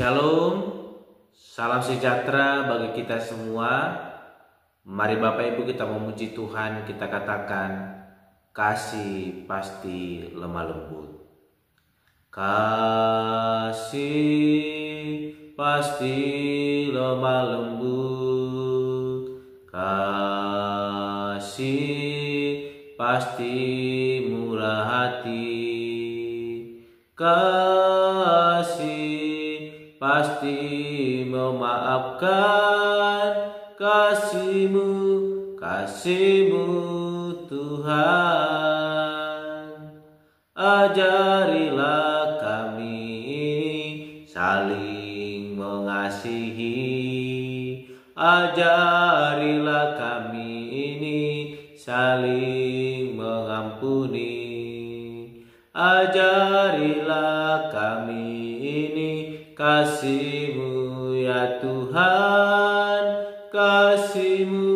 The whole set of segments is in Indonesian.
Shalom, salam sejahtera bagi kita semua. Mari Bapak Ibu kita memuji Tuhan, kita katakan kasih pasti lemah lembut. Kasih pasti lemah lembut, kasih pasti murah hati, kasih pasti memaafkan, kasih-Mu Tuhan. Ajarilah kami saling mengasihi, ajarilah kami ini saling mengampuni, ajarilah kami ini kasih-Mu ya Tuhan, kasih-Mu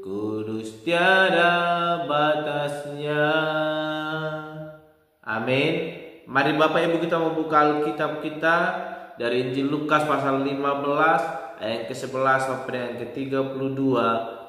kudus tiada batasnya. Amin. Mari Bapak Ibu kita membuka Alkitab kita dari Injil Lukas pasal 15 ayat ke-11 sampai dengan ke-32.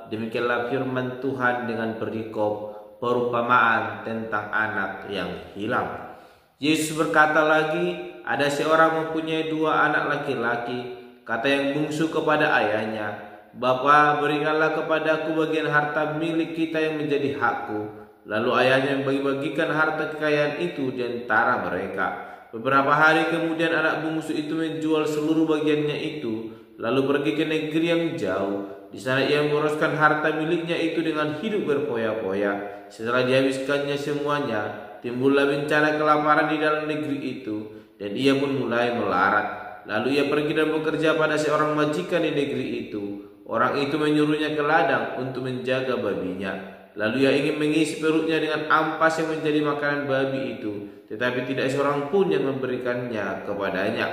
Demikianlah firman Tuhan dengan perikop perumpamaan tentang anak yang hilang. Yesus berkata lagi, ada seorang mempunyai 2 anak laki-laki. Kata yang bungsu kepada ayahnya, "Bapa, berikanlah kepadaku bagian harta milik kita yang menjadi hakku." Lalu ayahnya membagi-bagikan harta kekayaan itu di antara mereka. Beberapa hari kemudian anak bungsu itu menjual seluruh bagiannya itu, lalu pergi ke negeri yang jauh. Di sana ia memboroskan harta miliknya itu dengan hidup berfoya-foya. Setelah dihabiskannya semuanya, timbullah bencana kelaparan di dalam negeri itu, dan ia pun mulai melarat. Lalu ia pergi dan bekerja pada seorang majikan di negeri itu. Orang itu menyuruhnya ke ladang untuk menjaga babinya. Lalu ia ingin mengisi perutnya dengan ampas yang menjadi makanan babi itu, tetapi tidak seorang pun yang memberikannya kepadanya.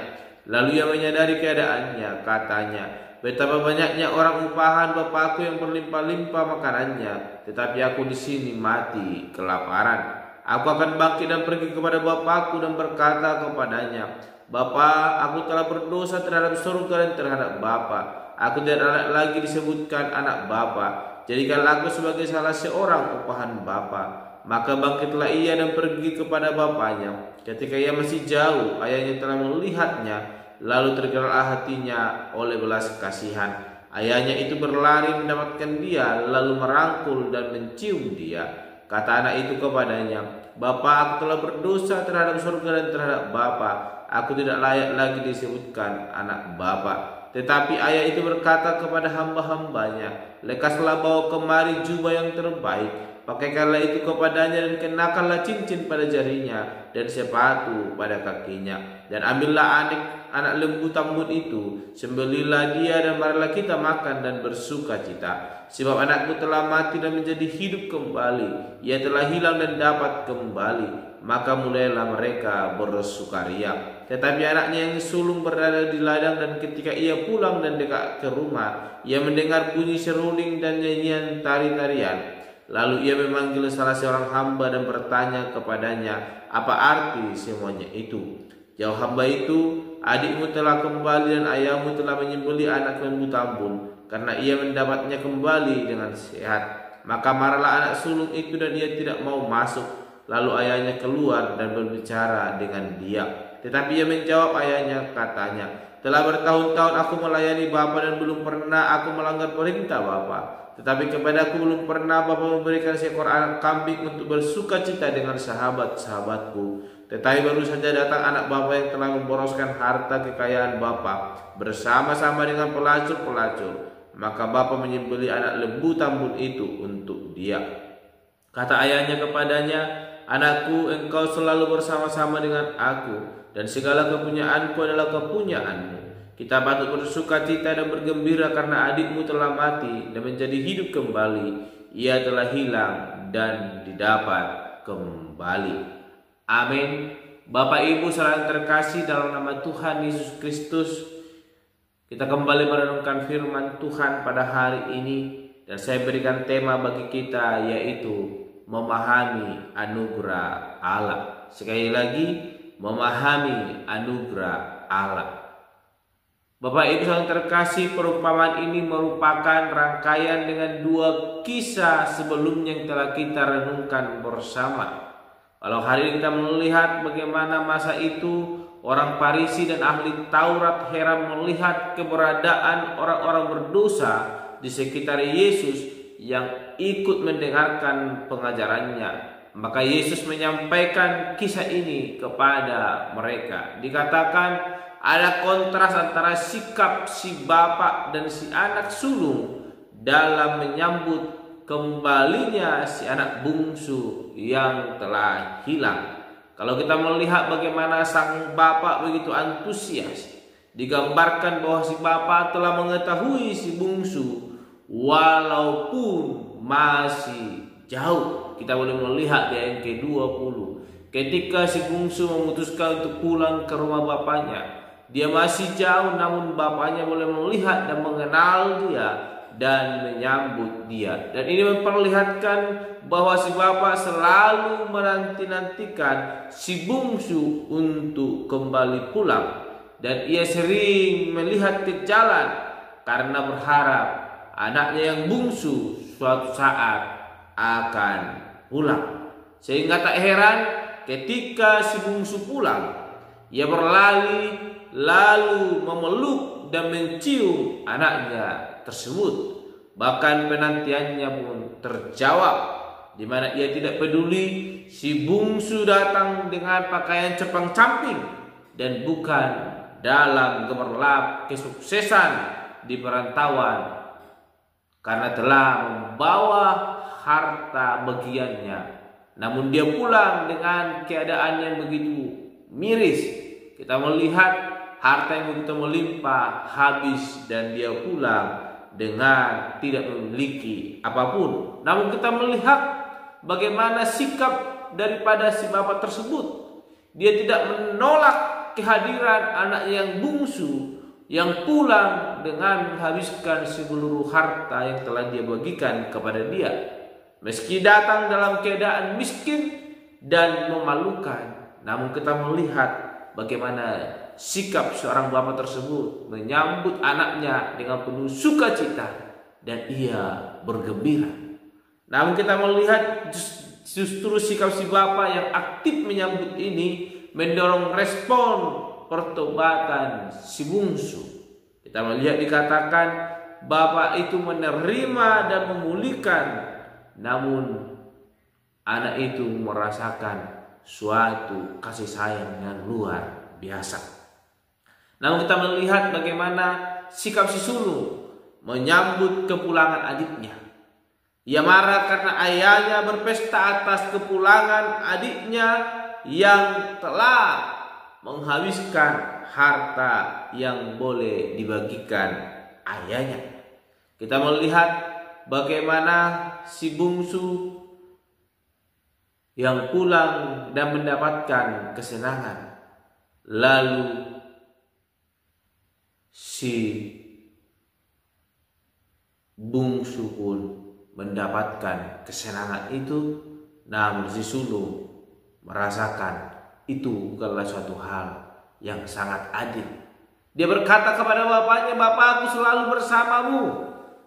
Lalu ia menyadari keadaannya, katanya, "Betapa banyaknya orang upahan bapakku yang berlimpah-limpah makanannya, tetapi aku di sini mati kelaparan. Aku akan bangkit dan pergi kepada bapakku dan berkata kepadanya, Bapa, aku telah berdosa terhadap surga dan terhadap Bapa. Aku tidak layak lagi disebutkan anak Bapa. Jadikanlah aku sebagai salah seorang upahan Bapa." Maka bangkitlah ia dan pergi kepada bapaknya. Ketika ia masih jauh, ayahnya telah melihatnya, lalu tergeraklah hatinya oleh belas kasihan. Ayahnya itu berlari mendapatkan dia, lalu merangkul dan mencium dia. Kata anak itu kepadanya, "Bapa, aku telah berdosa terhadap surga dan terhadap Bapa. Aku tidak layak lagi disebutkan anak Bapa." Tetapi ayah itu berkata kepada hamba-hambanya, "Lekaslah bawa kemari jubah yang terbaik, pakaikanlah itu kepadanya dan kenakanlah cincin pada jarinya dan sepatu pada kakinya. Dan ambillah anak lembu tambun itu, sembelihlah dia dan marilah kita makan dan bersuka cita. Sebab anakku telah mati dan menjadi hidup kembali, ia telah hilang dan dapat kembali." Maka mulailah mereka bersukaria. Tetapi anaknya yang sulung berada di ladang, dan ketika ia pulang dan dekat ke rumah, ia mendengar bunyi seruling dan nyanyian tari-tarian. Lalu ia memanggil salah seorang hamba dan bertanya kepadanya, "Apa arti semuanya itu?" Jawab hamba itu, "Adikmu telah kembali dan ayahmu telah menyembelih anak lembu tambun, karena ia mendapatnya kembali dengan sehat." Maka marahlah anak sulung itu dan ia tidak mau masuk. Lalu ayahnya keluar dan berbicara dengan dia. Tetapi ia menjawab ayahnya, katanya, "Telah bertahun-tahun aku melayani Bapa dan belum pernah aku melanggar perintah Bapa. Tetapi kepadaku belum pernah Bapa memberikan seekor anak kambing untuk bersuka cita dengan sahabat-sahabatku. Tetapi baru saja datang anak Bapa yang telah memboroskan harta kekayaan Bapa bersama-sama dengan pelacur-pelacur. Maka Bapa menyembelih anak lembu tambun itu untuk dia." Kata ayahnya kepadanya, "Anakku, engkau selalu bersama-sama dengan aku, dan segala kepunyaanku adalah kepunyaanmu. Kita patut bersuka cita dan bergembira karena adikmu telah mati dan menjadi hidup kembali. Ia telah hilang dan didapat kembali." Amin. Bapak Ibu saudara terkasih, dalam nama Tuhan Yesus Kristus, kita kembali merenungkan firman Tuhan pada hari ini, dan saya berikan tema bagi kita, yaitu memahami anugerah Allah. Sekali lagi, memahami anugerah Allah. Bapak Ibu yang terkasih, perumpamaan ini merupakan rangkaian dengan dua kisah sebelumnya yang telah kita renungkan bersama. Kalau hari ini kita melihat bagaimana masa itu orang Farisi dan ahli Taurat heran melihat keberadaan orang-orang berdosa di sekitar Yesus yang ikut mendengarkan pengajarannya. Maka Yesus menyampaikan kisah ini kepada mereka. Dikatakan ada kontras antara sikap si bapak dan si anak sulung dalam menyambut kembalinya si anak bungsu yang telah hilang. Kalau kita melihat bagaimana sang bapak begitu antusias, digambarkan bahwa si bapak telah mengetahui si bungsu walaupun masih jauh. Kita boleh melihat di ayat ke-20, ketika si bungsu memutuskan untuk pulang ke rumah bapaknya. Dia masih jauh, namun bapaknya boleh melihat dan mengenal dia dan menyambut dia. Dan ini memperlihatkan bahwa si bapak selalu menanti-nantikan si bungsu untuk kembali pulang. Dan ia sering melihat ke jalan karena berharap anaknya yang bungsu suatu saat akan pulang. Sehingga tak heran ketika si bungsu pulang, ia berlari lalu memeluk dan mencium anaknya tersebut. Bahkan penantiannya pun terjawab, di mana ia tidak peduli si bungsu datang dengan pakaian cepang-camping dan bukan dalam gemerlap kesuksesan di perantauan, karena telah membawa harta bagiannya. Namun dia pulang dengan keadaan yang begitu miris. Kita melihat harta yang begitu melimpah habis dan dia pulang dengan tidak memiliki apapun. Namun kita melihat bagaimana sikap daripada si bapak tersebut. Dia tidak menolak kehadiran anak yang bungsu yang pulang dengan menghabiskan seluruh harta yang telah dia bagikan kepada dia. Meski datang dalam keadaan miskin dan memalukan, namun kita melihat bagaimana sikap seorang bapak tersebut menyambut anaknya dengan penuh sukacita dan ia bergembira. Namun kita melihat justru sikap si bapak yang aktif menyambut ini mendorong respon pertobatan si bungsu. Kita melihat dikatakan bapak itu menerima dan memulihkan, namun anak itu merasakan suatu kasih sayang yang luar biasa. Namun kita melihat bagaimana sikap si sulung menyambut kepulangan adiknya. Ia marah karena ayahnya berpesta atas kepulangan adiknya yang telah menghabiskan harta yang boleh dibagikan ayahnya. Kita melihat bagaimana si bungsu yang pulang dan mendapatkan kesenangan, lalu si bungsu pun mendapatkan kesenangan itu, namun si sulung merasakan itu bukanlah suatu hal yang sangat adil. Dia berkata kepada bapaknya, "Bapakku selalu bersamamu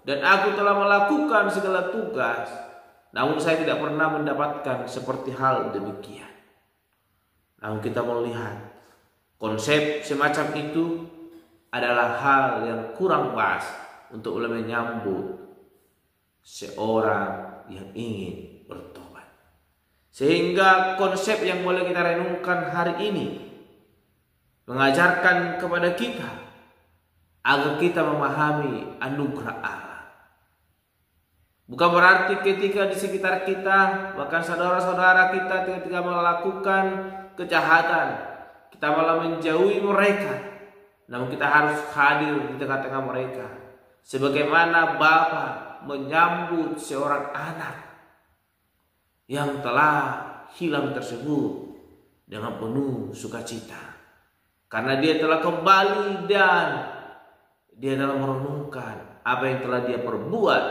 dan aku telah melakukan segala tugas, namun saya tidak pernah mendapatkan seperti hal demikian." Namun kita melihat konsep semacam itu adalah hal yang kurang pas untuk menyambut seorang yang ingin bertobat. Sehingga konsep yang boleh kita renungkan hari ini mengajarkan kepada kita agar kita memahami anugerah Allah. Bukan berarti ketika di sekitar kita, bahkan saudara-saudara kita ketika melakukan kejahatan, kita malah menjauhi mereka. Namun kita harus hadir di tengah-tengah mereka. Sebagaimana Bapa menyambut seorang anak yang telah hilang tersebut dengan penuh sukacita. Karena dia telah kembali dan dia telah merenungkan apa yang telah dia perbuat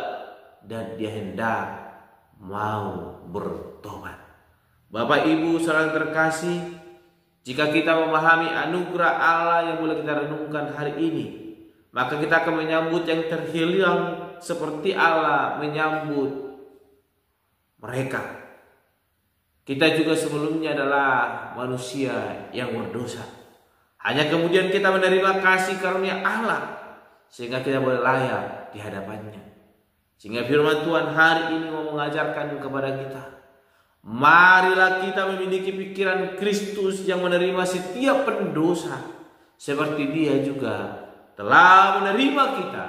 dan dia hendak mau bertobat. Bapak Ibu saudara terkasih, jika kita memahami anugerah Allah yang boleh kita renungkan hari ini, maka kita akan menyambut yang terhilang seperti Allah menyambut mereka. Kita juga sebelumnya adalah manusia yang berdosa. Hanya kemudian kita menerima kasih karunia Allah sehingga kita boleh layak di hadapannya. Sehingga firman Tuhan hari ini mau mengajarkan kepada kita, marilah kita memiliki pikiran Kristus yang menerima setiap pendosa seperti Dia juga telah menerima kita.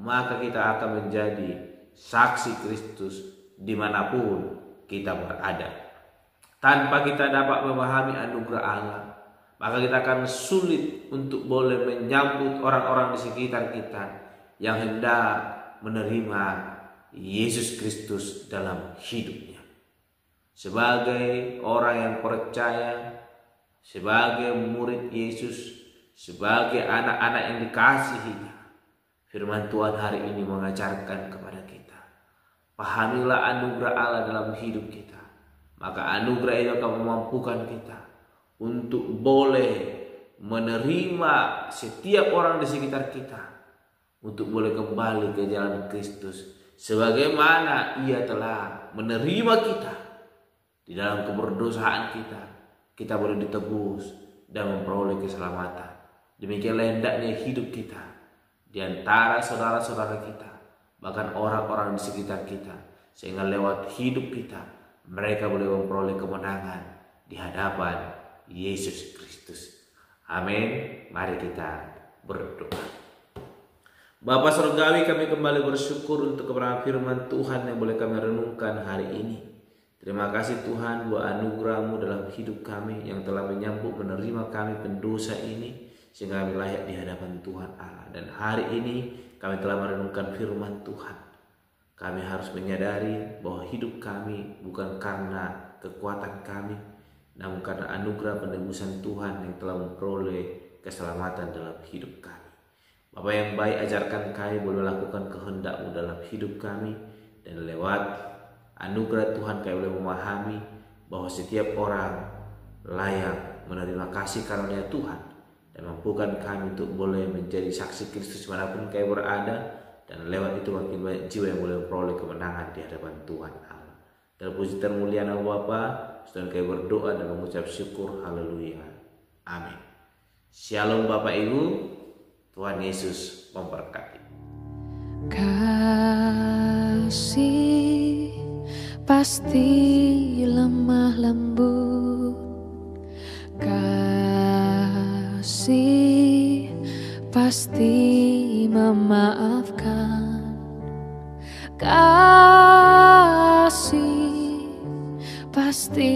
Maka kita akan menjadi saksi Kristus dimanapun kita berada. Tanpa kita dapat memahami anugerah Allah, maka kita akan sulit untuk boleh menyambut orang-orang di sekitar kita yang hendak menerima Yesus Kristus dalam hidupnya. Sebagai orang yang percaya, sebagai murid Yesus, sebagai anak-anak yang dikasihinya, firman Tuhan hari ini mengajarkan kepada kita, pahamilah anugerah Allah dalam hidup kita. Maka anugerah itu akan memampukan kita untuk boleh menerima setiap orang di sekitar kita, untuk boleh kembali ke jalan Kristus sebagaimana Ia telah menerima kita. Di dalam keberdosaan kita boleh ditebus dan memperoleh keselamatan. Demikianlah hendaknya hidup kita di antara saudara-saudara kita, bahkan orang-orang di sekitar kita, sehingga lewat hidup kita mereka boleh memperoleh kemenangan di hadapan Yesus Kristus. Amin. Mari kita berdoa. Bapa Surgawi, kami kembali bersyukur untuk kebenaran firman Tuhan yang boleh kami renungkan hari ini. Terima kasih Tuhan buat anugerah-Mu dalam hidup kami yang telah menyambut menerima kami pendosa ini sehingga kami layak di hadapan Tuhan Allah. Dan hari ini kami telah merenungkan firman Tuhan. Kami harus menyadari bahwa hidup kami bukan karena kekuatan kami, namun karena anugerah penebusan Tuhan yang telah memperoleh keselamatan dalam hidup kami. Bapa yang baik, ajarkan kami boleh melakukan kehendak-Mu dalam hidup kami, dan lewat anugerah Tuhan kami boleh memahami bahwa setiap orang layak menerima kasih karunia Tuhan, dan mampukan kami untuk boleh menjadi saksi Kristus dimanapun kami berada. Dan lewat itu makin banyak jiwa yang boleh memperoleh kemenangan di hadapan Tuhan Allah. Dalam puji termulia nama Bapa, sedang kami berdoa dan mengucap syukur. Haleluya. Amin. Shalom Bapak Ibu. Tuhan Yesus memberkati. Kasih pasti lemah lembut. Kasih pasti memaafkan. Kasih pasti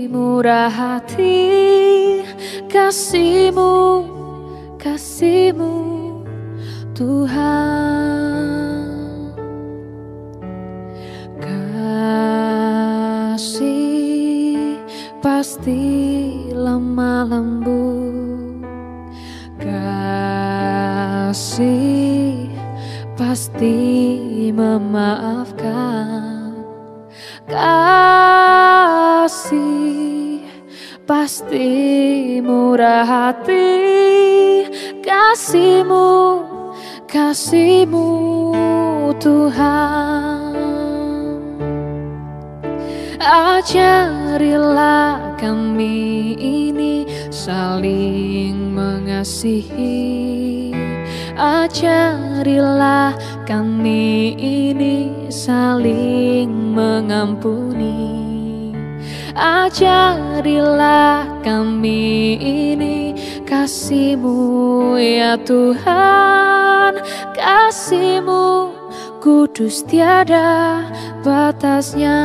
murah hati. Kasih-Mu, kasih-Mu Tuhan. Kasih pasti lemah lembut. Kasih pasti memaafkan. Kasih pasti murah hati. Kasih-Mu, kasih-Mu Tuhan. Ajarilah kami ini saling mengasihi. Ajarilah kami ini saling mengampuni. Ajarilah kami ini kasih-Mu ya Tuhan. Kasih-Mu kudus tiada batasnya.